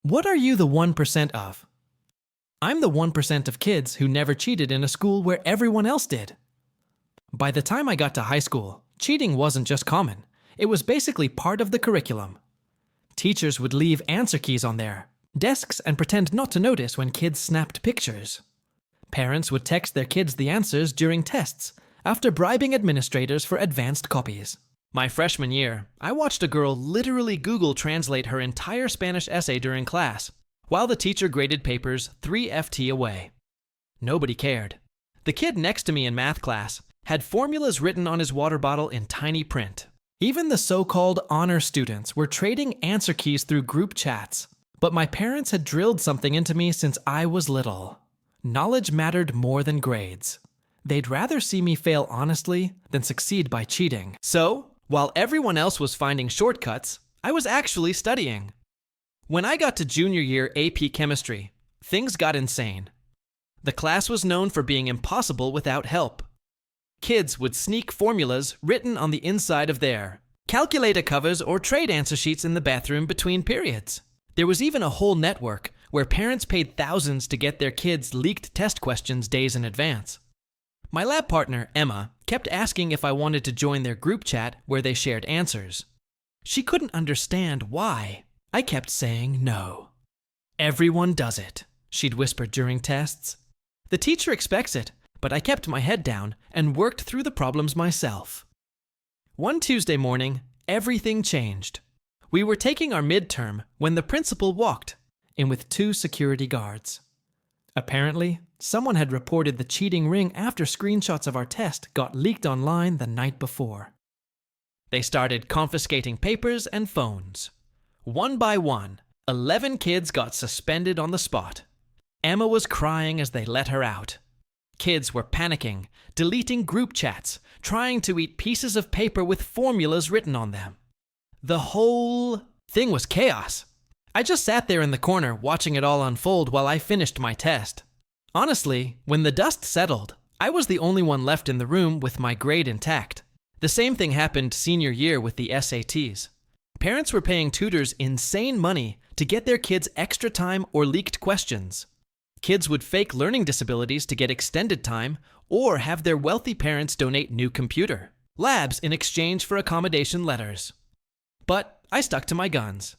What are you the 1% of? I'm the 1% of kids who never cheated in a school where everyone else did. By the time I got to high school, cheating wasn't just common. It was basically part of the curriculum. Teachers would leave answer keys on their desks and pretend not to notice when kids snapped pictures. Parents would text their kids the answers during tests after bribing administrators for advanced copies. My freshman year, I watched a girl literally Google translate her entire Spanish essay during class, while the teacher graded papers 3 FT away. Nobody cared. The kid next to me in math class had formulas written on his water bottle in tiny print. Even the so-called honor students were trading answer keys through group chats. But my parents had drilled something into me since I was little. Knowledge mattered more than grades. They'd rather see me fail honestly than succeed by cheating. So, while everyone else was finding shortcuts, I was actually studying. When I got to junior year AP chemistry, things got insane. The class was known for being impossible without help. Kids would sneak formulas written on the inside of their calculator covers or trade answer sheets in the bathroom between periods. There was even a whole network where parents paid thousands to get their kids leaked test questions days in advance. My lab partner, Emma, kept asking if I wanted to join their group chat where they shared answers. She couldn't understand why. I kept saying no. "Everyone does it," she'd whispered during tests. "The teacher expects it," but I kept my head down and worked through the problems myself. One Tuesday morning, everything changed. We were taking our midterm when the principal walked in with 2 security guards. Apparently, someone had reported the cheating ring after screenshots of our test got leaked online the night before. They started confiscating papers and phones. One by one, 11 kids got suspended on the spot. Emma was crying as they let her out. Kids were panicking, deleting group chats, trying to eat pieces of paper with formulas written on them. The whole thing was chaos. I just sat there in the corner watching it all unfold while I finished my test. Honestly, when the dust settled, I was the only one left in the room with my grade intact. The same thing happened senior year with the SATs. Parents were paying tutors insane money to get their kids extra time or leaked questions. Kids would fake learning disabilities to get extended time or have their wealthy parents donate new computer labs in exchange for accommodation letters. But I stuck to my guns.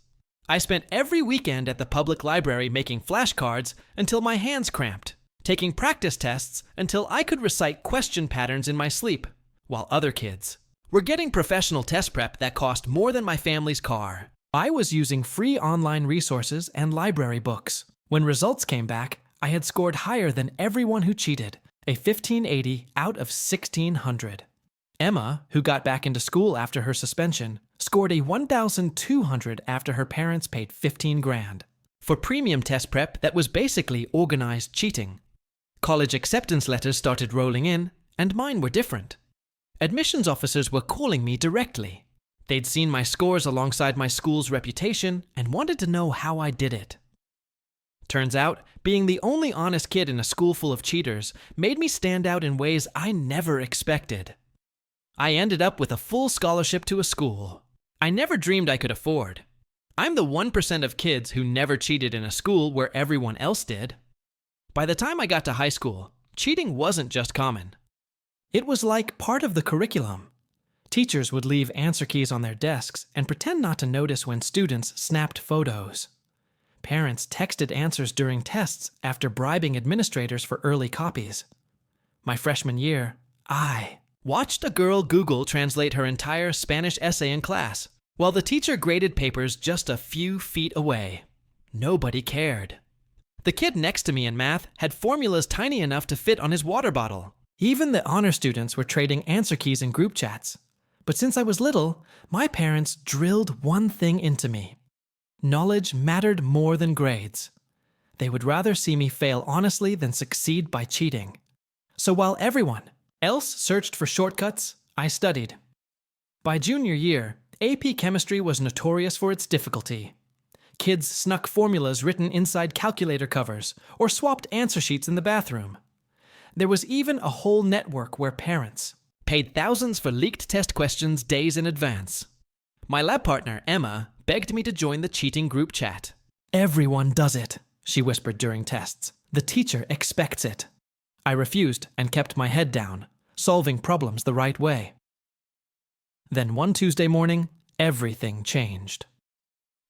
I spent every weekend at the public library making flashcards until my hands cramped, taking practice tests until I could recite question patterns in my sleep, while other kids were getting professional test prep that cost more than my family's car. I was using free online resources and library books. When results came back, I had scored higher than everyone who cheated, a 1580 out of 1600. Emma, who got back into school after her suspension, scored a 1,200 after her parents paid 15 grand for premium test prep that was basically organized cheating. College acceptance letters started rolling in, and mine were different. Admissions officers were calling me directly. They'd seen my scores alongside my school's reputation and wanted to know how I did it. Turns out, being the only honest kid in a school full of cheaters made me stand out in ways I never expected. I ended up with a full scholarship to a school I never dreamed I could afford. I'm the 1% of kids who never cheated in a school where everyone else did. By the time I got to high school, cheating wasn't just common. It was like part of the curriculum. Teachers would leave answer keys on their desks and pretend not to notice when students snapped photos. Parents texted answers during tests after bribing administrators for early copies. My freshman year, I watched a girl Google translate her entire Spanish essay in class, while the teacher graded papers just a few feet away. Nobody cared. The kid next to me in math had formulas tiny enough to fit on his water bottle. Even the honor students were trading answer keys in group chats. But since I was little, my parents drilled one thing into me. Knowledge mattered more than grades. They would rather see me fail honestly than succeed by cheating. So while everyone else searched for shortcuts, I studied. By junior year, AP chemistry was notorious for its difficulty. Kids snuck formulas written inside calculator covers or swapped answer sheets in the bathroom. There was even a whole network where parents paid thousands for leaked test questions days in advance. My lab partner, Emma, begged me to join the cheating group chat. Everyone does it, she whispered during tests. The teacher expects it. I refused and kept my head down, solving problems the right way. Then one Tuesday morning, everything changed.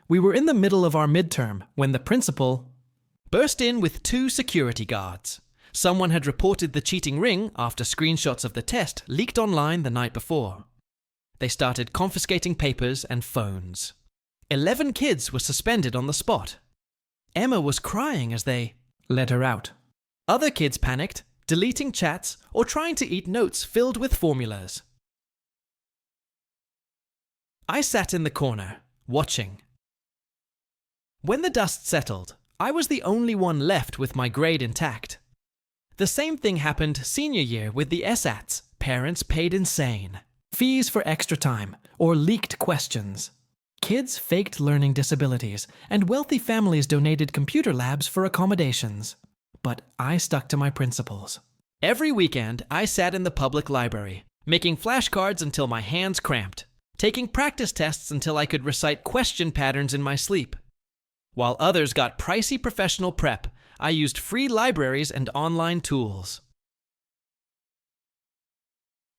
We were in the middle of our midterm when the principal burst in with 2 security guards. Someone had reported the cheating ring after screenshots of the test leaked online the night before. They started confiscating papers and phones. 11 kids were suspended on the spot. Emma was crying as they let her out. Other kids panicked, deleting chats or trying to eat notes filled with formulas. I sat in the corner, watching. When the dust settled, I was the only one left with my grade intact. The same thing happened senior year with the SATs. Parents paid insane. Fees for extra time or leaked questions. Kids faked learning disabilities, and wealthy families donated computer labs for accommodations. But I stuck to my principles. Every weekend, I sat in the public library, making flashcards until my hands cramped, taking practice tests until I could recite question patterns in my sleep. While others got pricey professional prep, I used free libraries and online tools.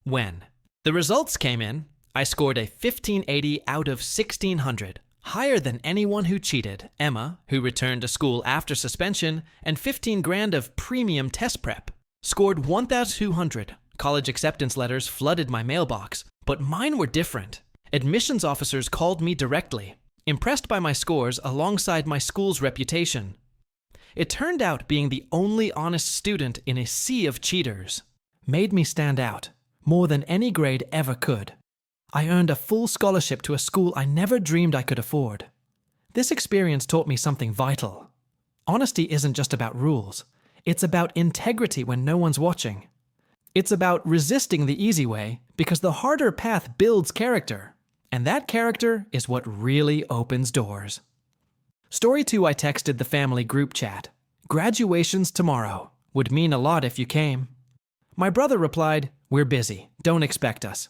When the results came in, I scored a 1580 out of 1600, higher than anyone who cheated. Emma, who returned to school after suspension, and 15 grand of premium test prep, scored 1200. College acceptance letters flooded my mailbox, but mine were different. Admissions officers called me directly, impressed by my scores alongside my school's reputation. It turned out being the only honest student in a sea of cheaters made me stand out more than any grade ever could. I earned a full scholarship to a school I never dreamed I could afford. This experience taught me something vital. Honesty isn't just about rules. It's about integrity when no one's watching. It's about resisting the easy way because the harder path builds character, and that character is what really opens doors. Story 2, I texted the family group chat. Graduation's tomorrow. Would mean a lot if you came. My brother replied, "We're busy. Don't expect us."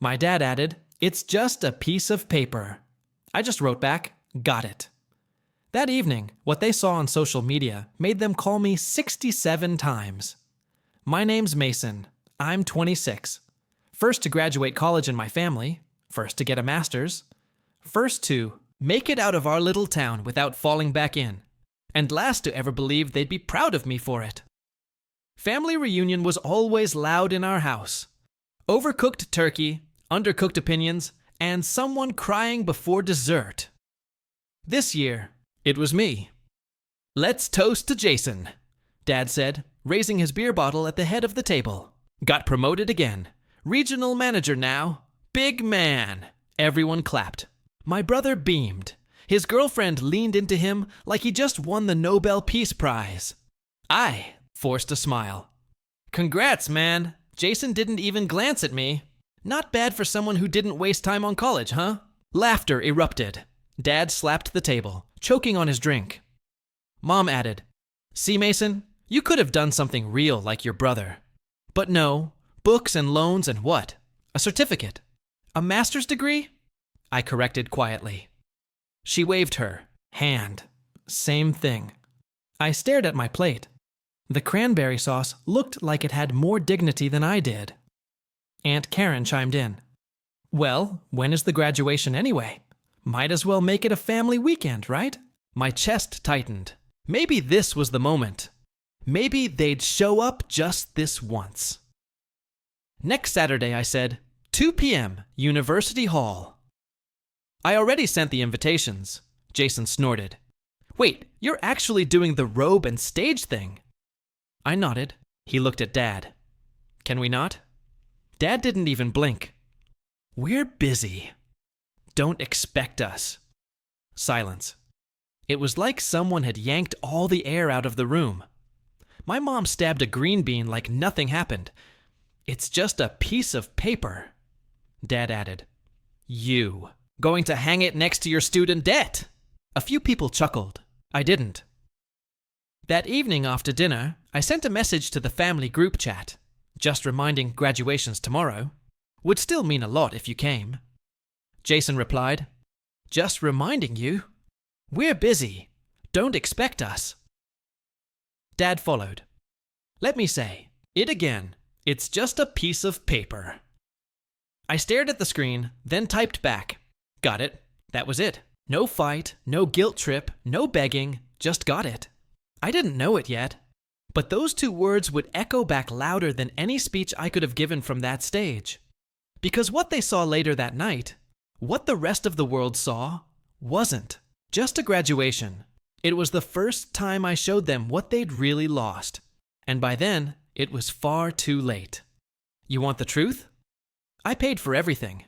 My dad added, "It's just a piece of paper." I just wrote back, "Got it." That evening, what they saw on social media made them call me 67 times. My name's Mason. I'm 26. First to graduate college in my family. First to get a master's. First to make it out of our little town without falling back in. And last to ever believe they'd be proud of me for it. Family reunion was always loud in our house. Overcooked turkey, undercooked opinions, and someone crying before dessert. This year, it was me. "Let's toast to Jason," Dad said, raising his beer bottle at the head of the table. "Got promoted again. Regional manager now. Big man." Everyone clapped. My brother beamed. His girlfriend leaned into him like he just won the Nobel Peace Prize. I forced a smile. "Congrats, man. Jason didn't even glance at me. Not bad for someone who didn't waste time on college, huh?" Laughter erupted. Dad slapped the table, choking on his drink. Mom added, "See, Mason, you could have done something real like your brother. But no, books and loans and what? A certificate? A master's degree?" I corrected quietly. She waved her hand. Same thing. I stared at my plate. The cranberry sauce looked like it had more dignity than I did. Aunt Karen chimed in. "Well, when is the graduation anyway? Might as well make it a family weekend, right?" My chest tightened. Maybe this was the moment. Maybe they'd show up just this once. Next Saturday, I said, 2 p.m., University Hall. I already sent the invitations. Jason snorted. "Wait, you're actually doing the robe and stage thing?" I nodded. He looked at Dad. "Can we not?" Dad didn't even blink. "We're busy. Don't expect us." Silence. It was like someone had yanked all the air out of the room. My mom stabbed a green bean like nothing happened. "It's just a piece of paper." Dad added, "You. Going to hang it next to your student debt." A few people chuckled. I didn't. That evening after dinner, I sent a message to the family group chat, just reminding graduation's tomorrow. Would still mean a lot if you came. Jason replied, "Just reminding you. "We're busy. Don't expect us." Dad followed. "Let me say it again. It's just a piece of paper." I stared at the screen, then typed back. "Got it." That was it. No fight, no guilt trip, no begging, just got it. I didn't know it yet, but those 2 words would echo back louder than any speech I could have given from that stage. Because what they saw later that night, what the rest of the world saw, wasn't just a graduation. It was the first time I showed them what they'd really lost. And by then, it was far too late. You want the truth? I paid for everything.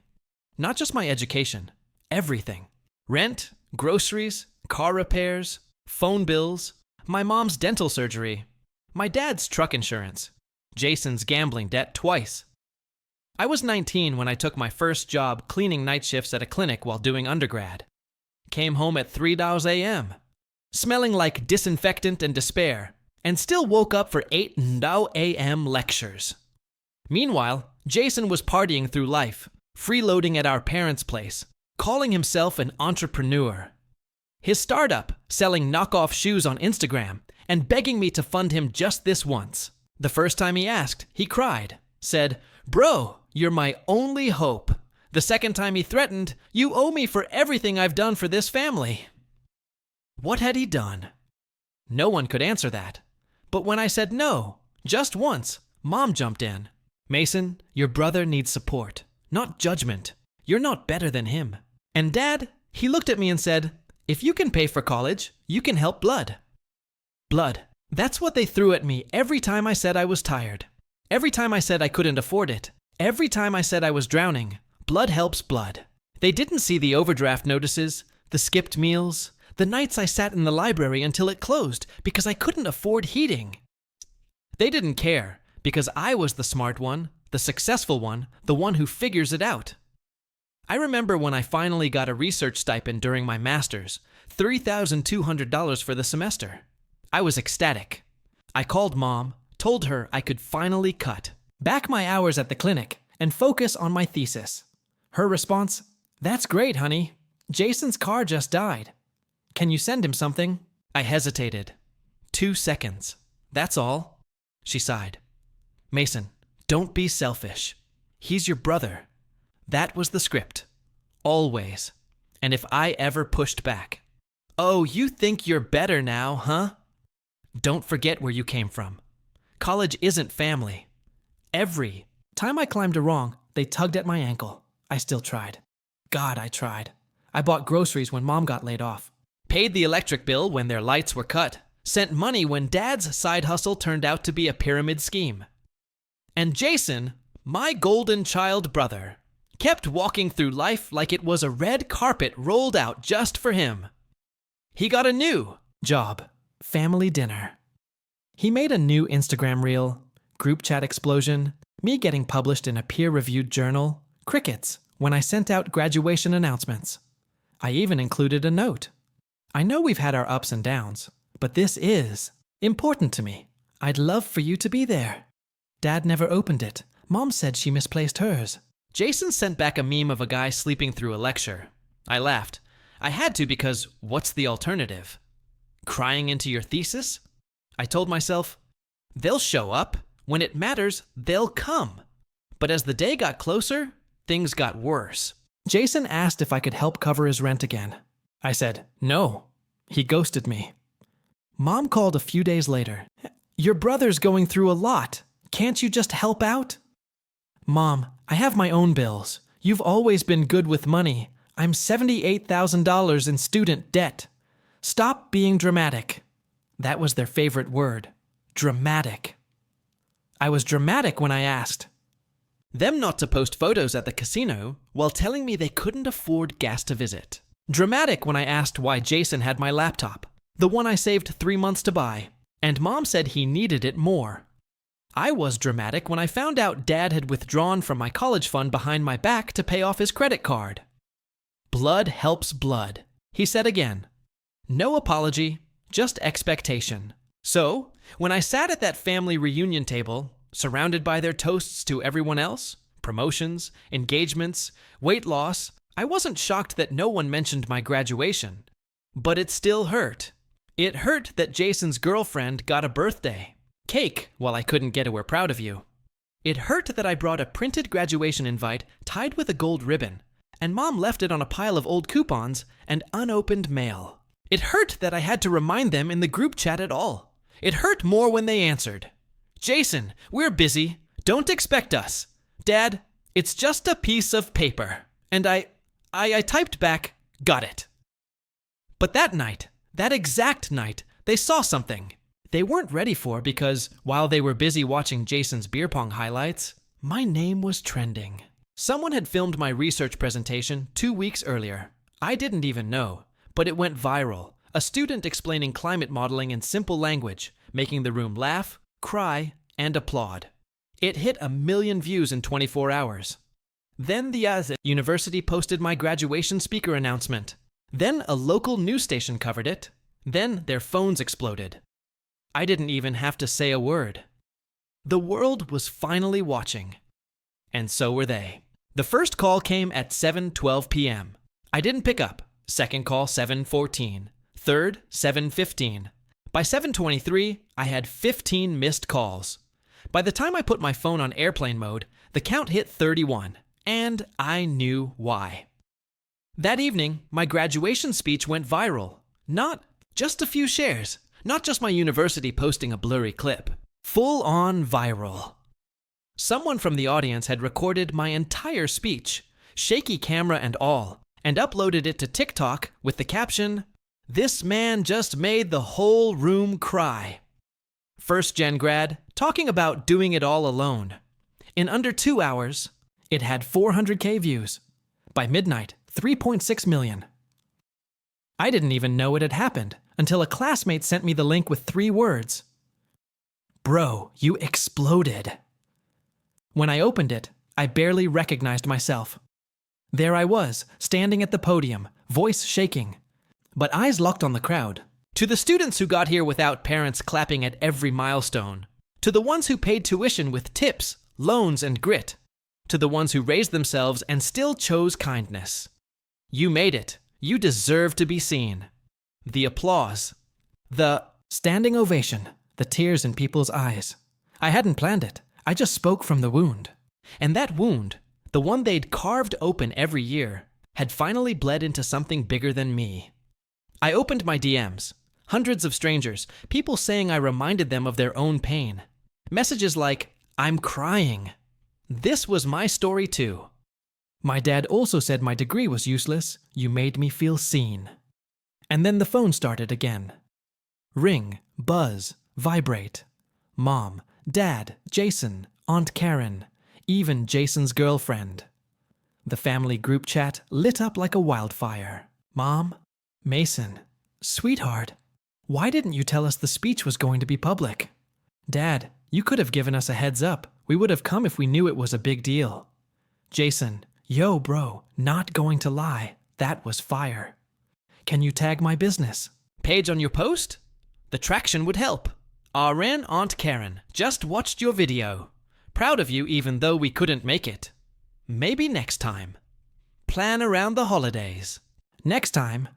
Not just my education. Everything. Rent, groceries, car repairs, phone bills, my mom's dental surgery, my dad's truck insurance, Jason's gambling debt twice. I was 19 when I took my first job cleaning night shifts at a clinic while doing undergrad. Came home at 3 a.m., smelling like disinfectant and despair, and still woke up for 8 a.m. lectures. Meanwhile, Jason was partying through life, freeloading at our parents' place, calling himself an entrepreneur. His startup, selling knockoff shoes on Instagram, and begging me to fund him just this once. The first time he asked, he cried, said, "Bro, you're my only hope." The second time he threatened, "You owe me for everything I've done for this family." What had he done? No one could answer that. But when I said no, just once, Mom jumped in. "Mason, your brother needs support, not judgment. You're not better than him." And Dad, he looked at me and said, "If you can pay for college, you can help Blood." Blood. That's what they threw at me every time I said I was tired. Every time I said I couldn't afford it. Every time I said I was drowning. Blood helps Blood. They didn't see the overdraft notices, the skipped meals, the nights I sat in the library until it closed because I couldn't afford heating. They didn't care because I was the smart one, the successful one, the one who figures it out. I remember when I finally got a research stipend during my master's, $3,200 for the semester. I was ecstatic. I called Mom, told her I could finally cut back my hours at the clinic and focus on my thesis. Her response, "That's great, honey. Jason's car just died. Can you send him something?" I hesitated. 2 seconds. "That's all." She sighed. "Mason, don't be selfish. He's your brother." That was the script. Always. And if I ever pushed back, "Oh, you think you're better now, huh?" Don't forget where you came from. College isn't family. Every time I climbed a rung, they tugged at my ankle. I still tried. God, I tried. I bought groceries when Mom got laid off. Paid the electric bill when their lights were cut. Sent money when Dad's side hustle turned out to be a pyramid scheme. And Jason, my golden child brother, kept walking through life like it was a red carpet rolled out just for him. He got a new job, family dinner. He made a new Instagram reel, group chat explosion, me getting published in a peer-reviewed journal, crickets when I sent out graduation announcements. I even included a note. I know we've had our ups and downs, but this is important to me. I'd love for you to be there. Dad never opened it. Mom said she misplaced hers. Jason sent back a meme of a guy sleeping through a lecture. I laughed. I had to because what's the alternative? Crying into your thesis? I told myself, they'll show up. When it matters, they'll come. But as the day got closer, things got worse. Jason asked if I could help cover his rent again. I said, no. He ghosted me. Mom called a few days later. Your brother's going through a lot. Can't you just help out? Mom, I have my own bills. You've always been good with money. I'm $78,000 in student debt. Stop being dramatic. That was their favorite word. Dramatic. I was dramatic when I asked them not to post photos at the casino while telling me they couldn't afford gas to visit. Dramatic when I asked why Jason had my laptop, the one I saved 3 months to buy, and Mom said he needed it more. I was dramatic when I found out Dad had withdrawn from my college fund behind my back to pay off his credit card. Blood helps blood, he said again. No apology, just expectation. So, when I sat at that family reunion table, surrounded by their toasts to everyone else, promotions, engagements, weight loss, I wasn't shocked that no one mentioned my graduation. But it still hurt. It hurt that Jason's girlfriend got a birthday cake while I couldn't get a "we're proud of you." It hurt that I brought a printed graduation invite tied with a gold ribbon, and Mom left it on a pile of old coupons and unopened mail. It hurt that I had to remind them in the group chat at all. It hurt more when they answered, "Jason, we're busy. Don't expect us. Dad, it's just a piece of paper." And I typed back, "Got it." But that night, that exact night, they saw something they weren't ready for because, while they were busy watching Jason's beer pong highlights, my name was trending. Someone had filmed my research presentation 2 weeks earlier. I didn't even know, but it went viral. A student explaining climate modeling in simple language, making the room laugh, cry, and applaud. It hit 1 million views in 24 hours. Then the university posted my graduation speaker announcement. Then a local news station covered it. Then their phones exploded. I didn't even have to say a word. The world was finally watching. And so were they. The first call came at 7:12 p.m. I didn't pick up. Second call, 7:14. Third, 7:15. By 7:23, I had 15 missed calls. By the time I put my phone on airplane mode, the count hit 31, and I knew why. That evening, my graduation speech went viral. Not just a few shares, not just my university posting a blurry clip. Full-on viral. Someone from the audience had recorded my entire speech, shaky camera and all, and uploaded it to TikTok with the caption, "This man just made the whole room cry." First gen grad, talking about doing it all alone. In under 2 hours, it had 400K views. By midnight, 3.6 million. I didn't even know it had happened until a classmate sent me the link with 3 words. "Bro, you exploded." When I opened it, I barely recognized myself. There I was, standing at the podium, voice shaking, but eyes locked on the crowd. To the students who got here without parents clapping at every milestone. To the ones who paid tuition with tips, loans, and grit. To the ones who raised themselves and still chose kindness. You made it. You deserve to be seen. The applause. The standing ovation. The tears in people's eyes. I hadn't planned it. I just spoke from the wound. And that wound, the one they'd carved open every year, had finally bled into something bigger than me. I opened my DMs. Hundreds of strangers, people saying I reminded them of their own pain. Messages like, "I'm crying." This was my story too. My dad also said my degree was useless. "You made me feel seen." And then the phone started again. Ring, buzz, vibrate. Mom, Dad, Jason, Aunt Karen, even Jason's girlfriend. The family group chat lit up like a wildfire. "Mom, Mason, sweetheart, why didn't you tell us the speech was going to be public? Dad, you could have given us a heads up. We would have come if we knew it was a big deal. Jason, yo bro, not going to lie, that was fire. Can you tag my business? Page on your post? The traction would help. RN Aunt Karen, just watched your video. Proud of you even though we couldn't make it. Maybe next time. Plan around the holidays." Next time,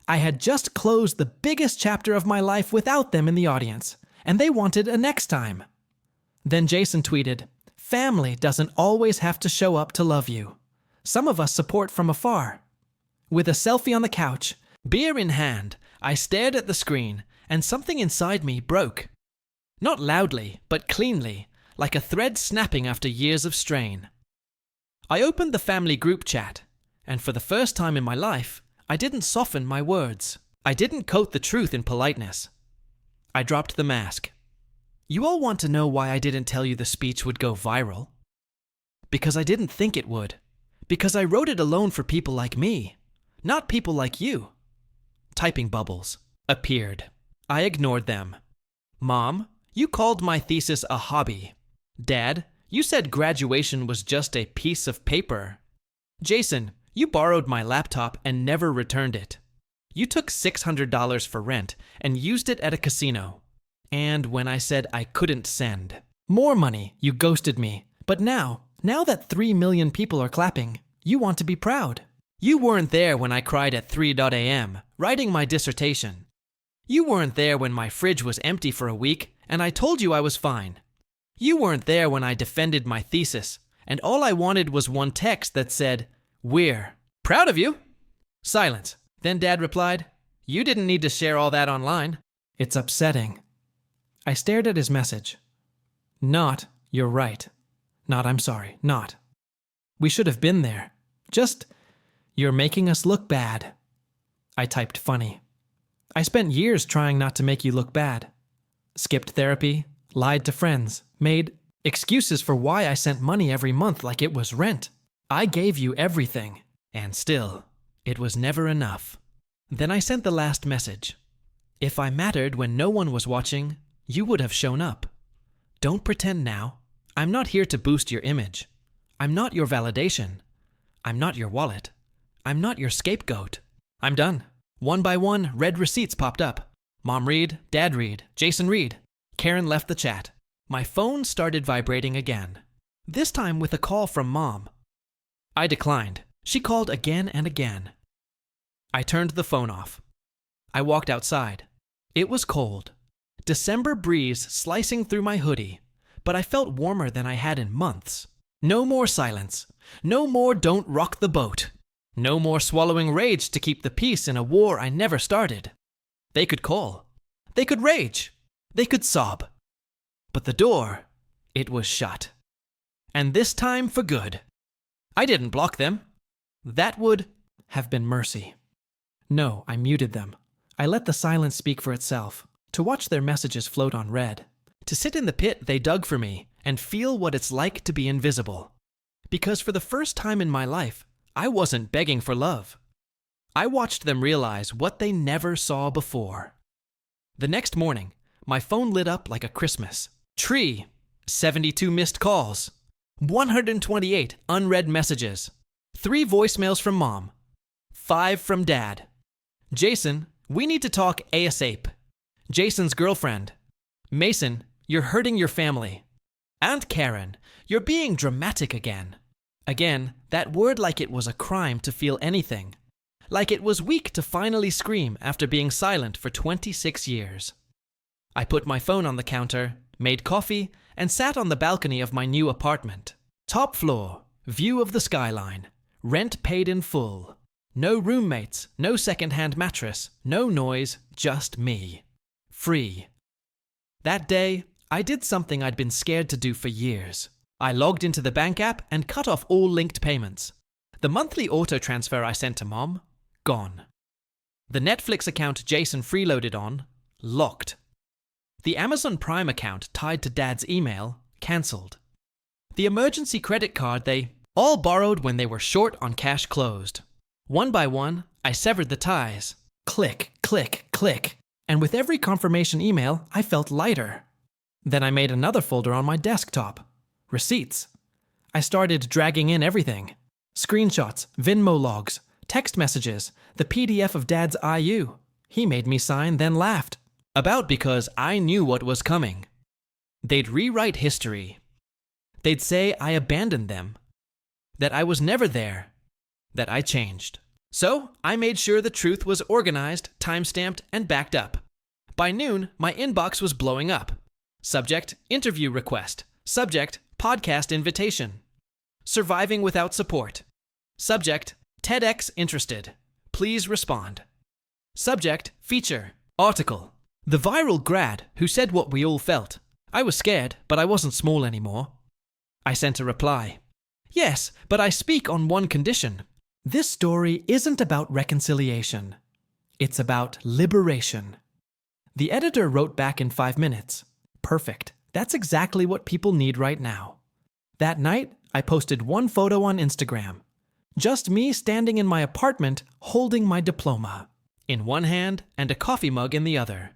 I had just closed the biggest chapter of my life without them in the audience, and they wanted a next time. Then Jason tweeted, "Family doesn't always have to show up to love you. Some of us support from afar." With a selfie on the couch, beer in hand, I stared at the screen, and something inside me broke. Not loudly, but cleanly, like a thread snapping after years of strain. I opened the family group chat, and for the first time in my life, I didn't soften my words. I didn't coat the truth in politeness. I dropped the mask. You all want to know why I didn't tell you the speech would go viral? Because I didn't think it would. Because I wrote it alone for people like me, not people like you. Typing bubbles appeared. I ignored them. Mom, you called my thesis a hobby. Dad, you said graduation was just a piece of paper. Jason, you borrowed my laptop and never returned it. You took $600 for rent and used it at a casino. And when I said I couldn't send more money, you ghosted me. But now that 3 million people are clapping, you want to be proud. You weren't there when I cried at 3 a.m., writing my dissertation. You weren't there when my fridge was empty for a week and I told you I was fine. You weren't there when I defended my thesis, and all I wanted was one text that said, "We're proud of you." Silence. Then Dad replied, "You didn't need to share all that online." It's upsetting. I stared at his message. Not, "You're right." Not, "I'm sorry." Not, "We should have been there." Just, "You're making us look bad." I typed funny. I spent years trying not to make you look bad. Skipped therapy, lied to friends, made excuses for why I sent money every month like it was rent. I gave you everything, and still, it was never enough. Then I sent the last message. If I mattered when no one was watching, you would have shown up. Don't pretend now. I'm not here to boost your image. I'm not your validation. I'm not your wallet. I'm not your scapegoat. I'm done. One by one, red receipts popped up. Mom read, Dad read, Jason read. Karen left the chat. My phone started vibrating again. This time with a call from Mom. I declined. She called again and again. I turned the phone off. I walked outside. It was cold. December breeze slicing through my hoodie, but I felt warmer than I had in months. No more silence. No more "don't rock the boat." No more swallowing rage to keep the peace in a war I never started. They could call. They could rage. They could sob. But the door, it was shut. And this time for good. I didn't block them. That would have been mercy. No, I muted them. I let the silence speak for itself, to watch their messages float on red, to sit in the pit they dug for me and feel what it's like to be invisible. Because for the first time in my life, I wasn't begging for love. I watched them realize what they never saw before. The next morning, my phone lit up like a Christmas tree. 72 missed calls. 128 unread messages. 3 voicemails from Mom. 5 from Dad. Jason, we need to talk ASAP. Jason's girlfriend. Mason, you're hurting your family. Aunt Karen, you're being dramatic again. Again, that word like it was a crime to feel anything. Like it was weak to finally scream after being silent for 26 years. I put my phone on the counter, made coffee, and sat on the balcony of my new apartment. Top floor, view of the skyline, rent paid in full. No roommates, no second-hand mattress, no noise, just me. Free. That day, I did something I'd been scared to do for years. I logged into the bank app and cut off all linked payments. The monthly auto transfer I sent to Mom, gone. The Netflix account Jason freeloaded on, locked. The Amazon Prime account tied to Dad's email, cancelled. The emergency credit card they all borrowed when they were short on cash closed. One by one, I severed the ties. Click, click, click. And with every confirmation email, I felt lighter. Then I made another folder on my desktop. Receipts. I started dragging in everything. Screenshots, Venmo logs, text messages, the PDF of Dad's IU. He made me sign, then laughed. About because I knew what was coming. They'd rewrite history. They'd say I abandoned them. That I was never there. That I changed. So I made sure the truth was organized, time-stamped, and backed up. By noon, my inbox was blowing up. Subject, interview request. Subject, podcast invitation. Surviving without support. Subject, TEDx interested. Please respond. Subject, feature, article. The viral grad who said what we all felt. I was scared, but I wasn't small anymore. I sent a reply. Yes, but I speak on one condition. This story isn't about reconciliation. It's about liberation. The editor wrote back in 5 minutes. Perfect. That's exactly what people need right now. That night, I posted one photo on Instagram. Just me standing in my apartment holding my diploma in one hand and a coffee mug in the other.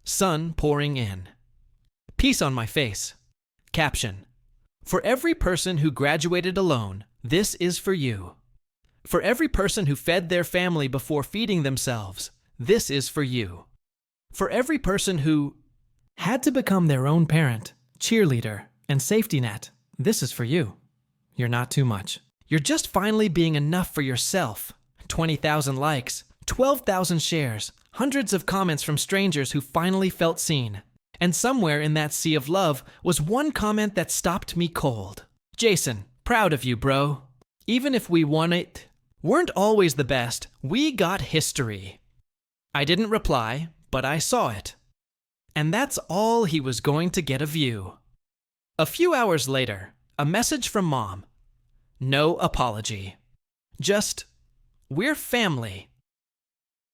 Sun pouring in. Peace on my face. Caption. For every person who graduated alone, this is for you. For every person who fed their family before feeding themselves, this is for you. For every person who had to become their own parent, cheerleader, and safety net, this is for you. You're not too much. You're just finally being enough for yourself. 20,000 likes, 12,000 shares, hundreds of comments from strangers who finally felt seen. And somewhere in that sea of love was one comment that stopped me cold. Jason, proud of you, bro. Even if we weren't always the best, we got history. I didn't reply, but I saw it. And that's all he was going to get a view. A few hours later, a message from Mom. No apology. Just, we're family.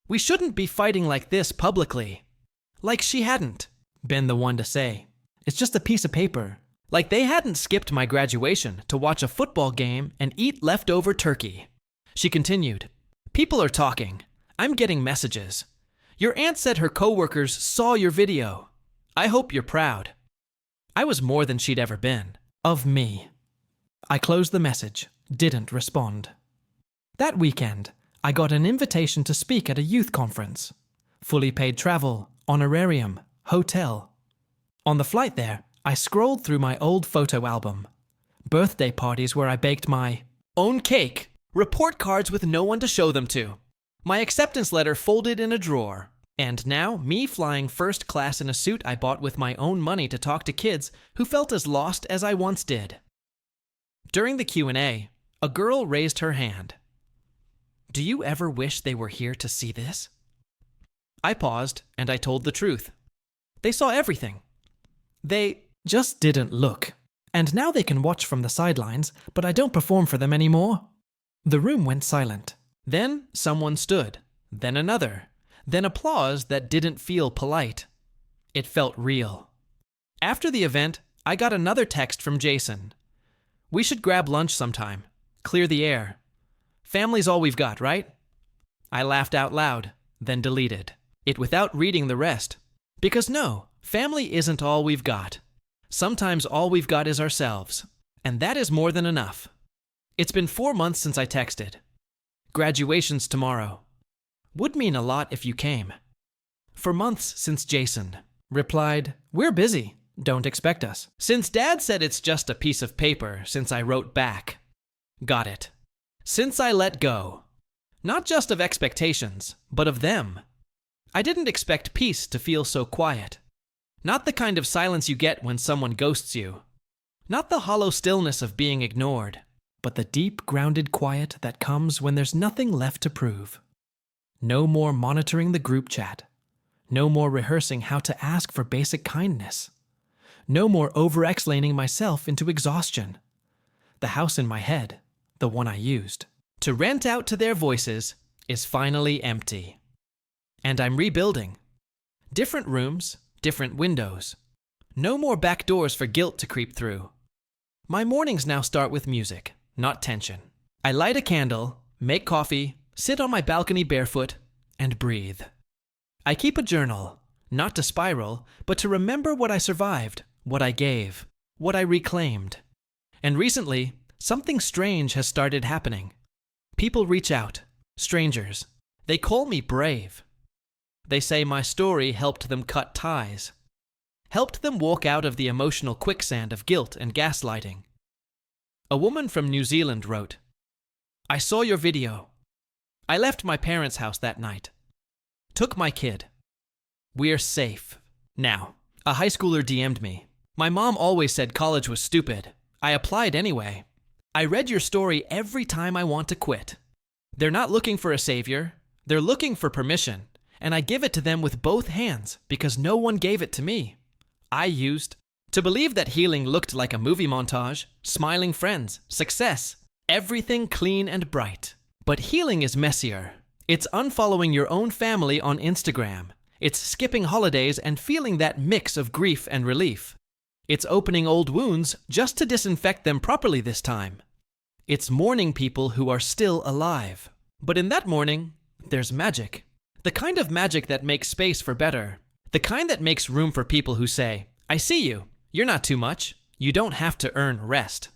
We shouldn't be fighting like this publicly. Like she hadn't been the one to say. It's just a piece of paper. Like they hadn't skipped my graduation to watch a football game and eat leftover turkey. She continued, people are talking. I'm getting messages. Your aunt said her coworkers saw your video. I hope you're proud. I was more than she'd ever been. Of me. I closed the message, didn't respond. That weekend, I got an invitation to speak at a youth conference. Fully paid travel, honorarium, hotel. On the flight there, I scrolled through my old photo album. Birthday parties where I baked my own cake. Report cards with no one to show them to. My acceptance letter folded in a drawer. And now, me flying first class in a suit I bought with my own money to talk to kids who felt as lost as I once did. During the Q&A, a girl raised her hand. Do you ever wish they were here to see this? I paused and I told the truth. They saw everything. They just didn't look. And now they can watch from the sidelines, but I don't perform for them anymore. The room went silent. Then someone stood. Then another. Then applause that didn't feel polite. It felt real. After the event, I got another text from Jason. We should grab lunch sometime. Clear the air. Family's all we've got, right? I laughed out loud, then deleted it without reading the rest. Because no, family isn't all we've got. Sometimes all we've got is ourselves. And that is more than enough. It's been 4 months since I texted. Graduation's tomorrow. Would mean a lot if you came. For months since Jason replied, we're busy, don't expect us. Since Dad said it's just a piece of paper since I wrote back. Got it. Since I let go. Not just of expectations, but of them. I didn't expect peace to feel so quiet. Not the kind of silence you get when someone ghosts you. Not the hollow stillness of being ignored, but the deep, grounded quiet that comes when there's nothing left to prove. No more monitoring the group chat. No more rehearsing how to ask for basic kindness. No more over-explaining myself into exhaustion. The house in my head, the one I used to rent out to their voices, is finally empty. And I'm rebuilding. Different rooms, different windows. No more back doors for guilt to creep through. My mornings now start with music, not tension. I light a candle, make coffee, sit on my balcony barefoot, and breathe. I keep a journal, not to spiral, but to remember what I survived, what I gave, what I reclaimed. And recently, something strange has started happening. People reach out, strangers. They call me brave. They say my story helped them cut ties, helped them walk out of the emotional quicksand of guilt and gaslighting. A woman from New Zealand wrote, I saw your video. I left my parents' house that night. Took my kid. We're safe. Now, a high schooler DM'd me. My mom always said college was stupid. I applied anyway. I read your story every time I want to quit. They're not looking for a savior. They're looking for permission. And I give it to them with both hands because no one gave it to me. I used to believe that healing looked like a movie montage, smiling friends, success, everything clean and bright. But healing is messier. It's unfollowing your own family on Instagram. It's skipping holidays and feeling that mix of grief and relief. It's opening old wounds just to disinfect them properly this time. It's mourning people who are still alive. But in that mourning, there's magic. The kind of magic that makes space for better. The kind that makes room for people who say, I see you. You're not too much. You don't have to earn rest.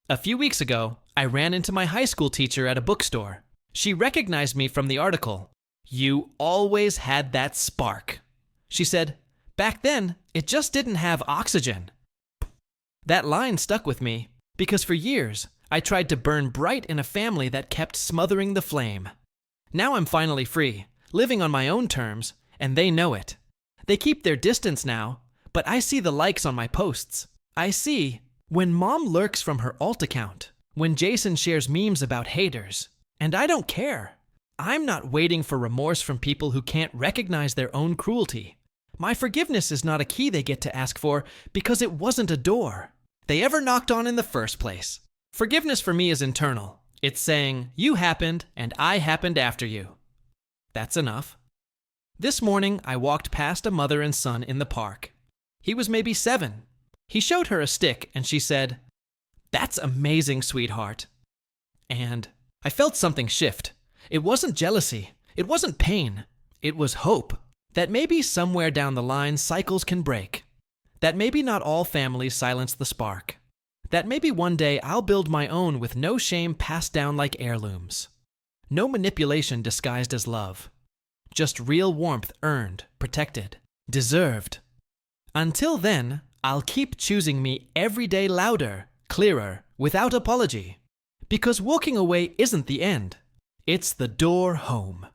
A few weeks ago, I ran into my high school teacher at a bookstore. She recognized me from the article. You always had that spark. She said, back then, it just didn't have oxygen. That line stuck with me because for years, I tried to burn bright in a family that kept smothering the flame. Now I'm finally free, living on my own terms, and they know it. They keep their distance now, but I see the likes on my posts. I see when Mom lurks from her alt account, when Jason shares memes about haters, and I don't care. I'm not waiting for remorse from people who can't recognize their own cruelty. My forgiveness is not a key they get to ask for because it wasn't a door they ever knocked on in the first place. Forgiveness for me is internal. It's saying, you happened and I happened after you. That's enough. This morning, I walked past a mother and son in the park. He was maybe 7. He showed her a stick and she said, "That's amazing, sweetheart." And I felt something shift. It wasn't jealousy. It wasn't pain. It was hope. That maybe somewhere down the line cycles can break. That maybe not all families silence the spark. That maybe one day I'll build my own with no shame passed down like heirlooms. No manipulation disguised as love. Just real warmth earned, protected, deserved. Until then, I'll keep choosing me every day louder, clearer, without apology. Because walking away isn't the end. It's the door home.